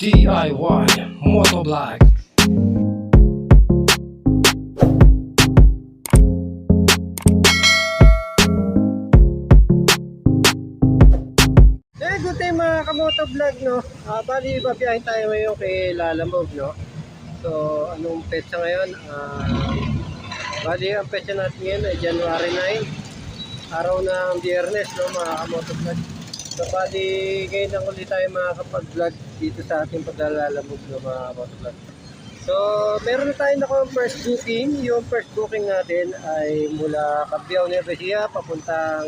DIY Motovlog. Good day mga kamotovlog, no? Bali, babiyahin tayo ngayon kay Lalamove, no? So, anong petsa ngayon? Bali, ang petsa natin ngayon ay January 9, araw ng Biyernes, no, mga kamotovlog. So, bali, ngayon lang ulit tayo makakapag-vlog dito sa ating paglalamove, no, mga kamotovlog. So, meron na tayo nakuha first booking. Yung first booking natin ay mula Cabiao, Nueva Ecija, papuntang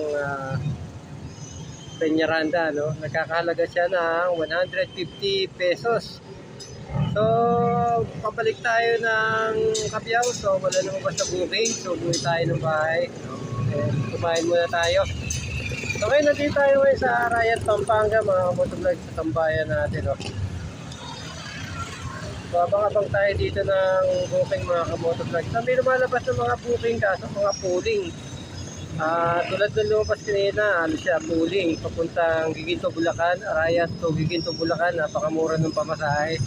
Peñaranda, no? Nagkakahalaga siya ng 150 pesos. So, pabalik tayo ng Cabiao. So, wala naman basta booking. So, buhay tayo ng bahay, no? Kumain muna tayo. So, ngayon natin tayo ngayon sa Arayat, Pampanga, mga motovlog sa tambayan natin, no? So, abang-abang tayo dito ng booking, mga kamotovlog. So, may lumalabas ng mga booking kaso mga pooling. Tulad ng lumabas kanina, ano siya, pooling, papuntang Giginto, Bulacan, Arayat to Giginto, Bulacan, napakamura ng pamasahe.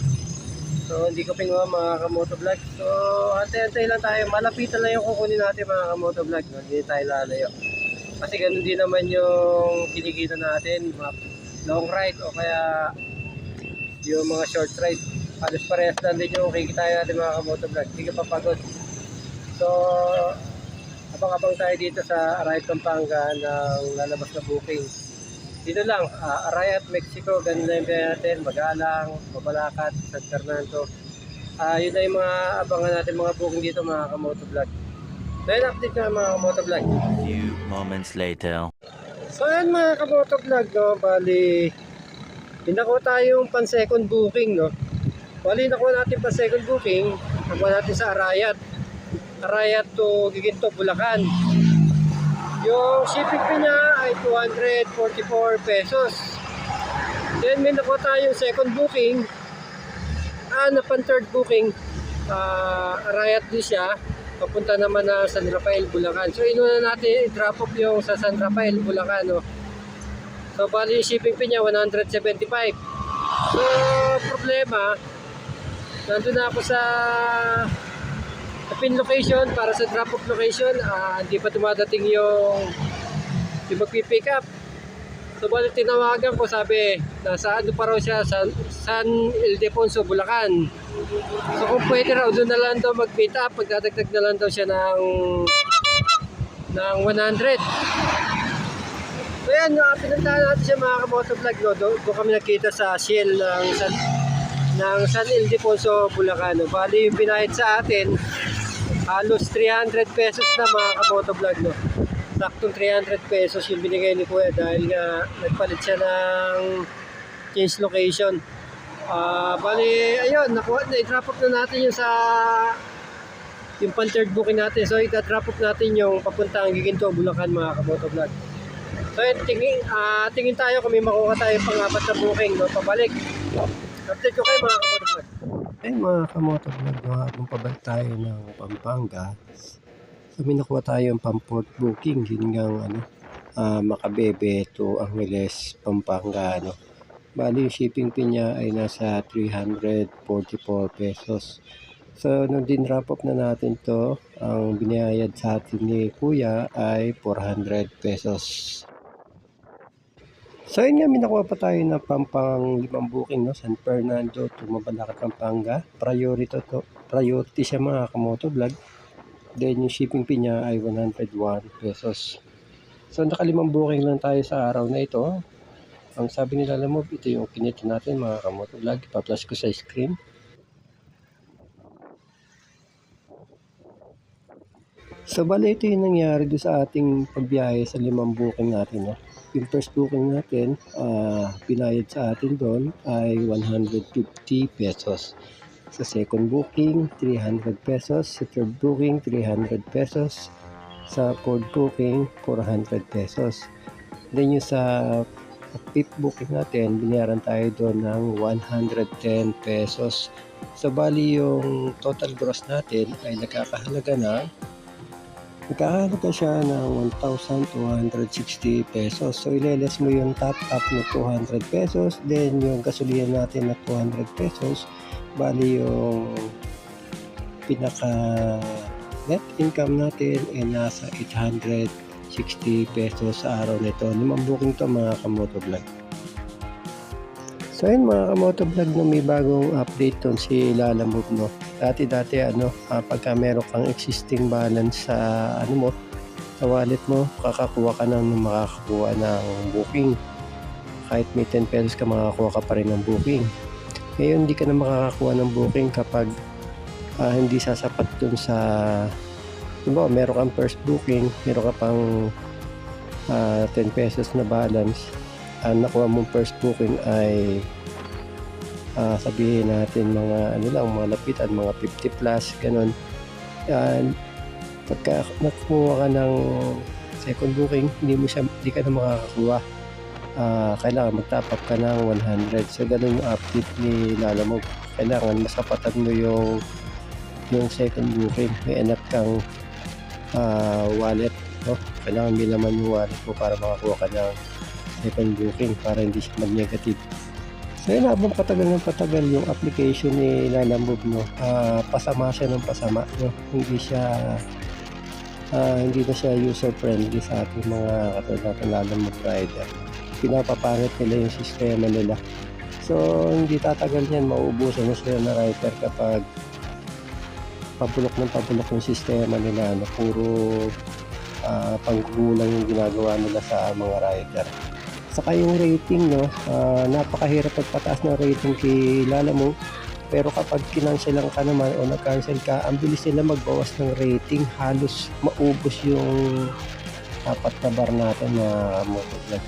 So, hindi ko pingawa mga kamotovlog. So, antay-antay lang tayo, malapitan lang yung kukunin natin mga kamotovlog, no? Hindi tayo lalayo. Kasi ganun din naman yung kinikita natin, mga long ride o kaya yung mga short ride. Halos parehas lang din yung kikita natin mga kamotovlog, hindi ka papagod. So, abang-abang tayo dito sa Arayat, Pampanga ng lalabas na booking. Dito lang, Arayat, Mexico, ganun na yung biyahe natin, Magalang, Mabalacat, San Fernando. Yun na yung mga abangan natin mga booking dito mga kamotovlog. So yun, update na mga kamotovlog. A few moments later. So yan mga kamotovlog, no? Bali, nakuha tayong pan second booking, no? Bali, nakuha natin pan second booking, nakuha natin sa Arayat to Giginto, Bulacan. Yung shipping fee niya ay 244 pesos. Then may nakuha tayong second booking, na pan third booking, Arayat din siya, papunta naman na San Rafael, Bulacan. So inuna natin i-drop off yung sa San Rafael, Bulacan, no? So bali shipping fee niya 175. So problema, nandun na ako sa pin location para sa drop off location. Hindi pa dumadating yung magpipick up. So bali tinawagan ko, sabi nasa ano pa raw siya, San Ildefonso, Bulacan. So kung pwede raw doon na lang daw mag-meet up, magdadagdag na lang daw siya ng 100. So yan, pinuntahan natin siya mga kamotovlog, no? Doon kami nakita sa Shell ng San Ildefonso, Bulacan. Bali yung pinahid sa atin halos 300 pesos na mga kamotovlog, no? Saktong 300 pesos yung binigay ni Kuya dahil nga nagpalit siya ng change location. Bali, ayun, i-drop off na natin yung yung pan third booking natin. So, i-drop off natin yung papuntang Giginto, Bulacan mga kamotovlog. So, tingin tayo kung may makuha tayo pang-apat na booking, no? Pabalik. Update ko kayo mga kamotovlog. Ay mga kamotovlog, no, habang pabalik tayo ng Pampanga, so may nakuha tayong pang-port booking hanggang Macabebe to Angeles, Pampanga, no. Bali yung shipping fee niya ay nasa 344 pesos. So nung din-drop off na natin to, ang binayad sa atin ni Kuya ay 400 pesos. So yun nga, minakuha pa tayo na pampang limang booking, no? San Fernando to Mabalacat, Pampanga. Priority siya mga kamotovlog. Then yung shipping fee niya ay 101 pesos. So nakalimang booking lang tayo sa araw na ito. Ang sabi nila, Lalamove, ito yung kinita natin mga kamotovlog. Ipa-flash ko sa screen. So bali, ito yung nangyari doon sa ating pagbiyahe sa limang booking natin, no? Yung first booking natin, binayad sa atin doon ay 150 pesos. Sa second booking, 300 pesos. Sa third booking, 300 pesos. Sa fourth booking, 400 pesos. Then yung sa fifth booking natin, binayaran tayo doon ng 110 pesos. So bali yung total gross natin ay nakakahalaga na Nagkakalaga siya ng 1,260 pesos. So, ileles mo yung top up na 200 pesos. Then, yung gasolina natin na 200 pesos. Bali yung pinaka net income natin ay nasa 860 pesos sa araw nito. 5 booking to mga kamotovlog. So yun mga kamotovlog, no, may bagong update ton si Lalamove, no. Dati pagka meron kang existing balance sa sa wallet mo, makakakuha ka ng booking. Kahit may 10 pesos ka, makakakuha ka pa rin ng booking. Ngayon hindi ka na makakakuha ng booking kapag hindi sasapat dun sa meron kang first booking, meron ka pang 10 pesos na balance. Ang nakuha mong first booking ay sabihin natin mga lapitan, mga 50 plus, ganun. Pagka nakuha ka ng second booking, hindi ka na makakakuha. Kailangan mag-top up ka ng 100. So ganun yung update ni Lalamove. Kailangan masapatan mo yung second booking. May anak kang wallet, no? Kailangan may laman yung wallet mo para makakuha ka ng second booking para hindi siya mag-negative. So yun, habang patagal yung application ni Lalamove, no, pasama siya ng pasama, no? Hindi na siya user friendly sa ating mga katulad ng Lalamove rider. Pinapapangit nila yung sistema nila. So hindi tatagal yan, mauubusan mo sila na rider kapag pabulok yung sistema nila, no? Puro panggugulang yung ginagawa nila sa mga rider. Saka yung rating, no, napakahirap magpataas ng rating kay Lalamove, pero kapag kinanselan ka naman o nag-cancel ka, ang bilis nila magbawas ng rating, halos maubos yung apat na bar natin na motovlog.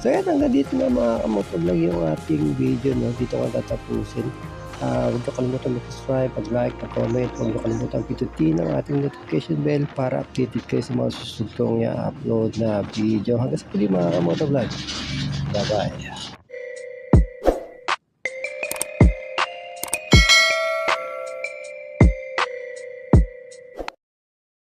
So yan, hanggang dito na mga motovlog yung ating video, no. Dito ko tatapusin. Huwag niyo kalimutan mag-subscribe, mag-like, mag-comment. Huwag niyo kalimutan pindutin ang ating notification bell para updated kayo sa mga susunod kong i-upload na video. Hanggang sa muli mga kamotovlog. Bye-bye.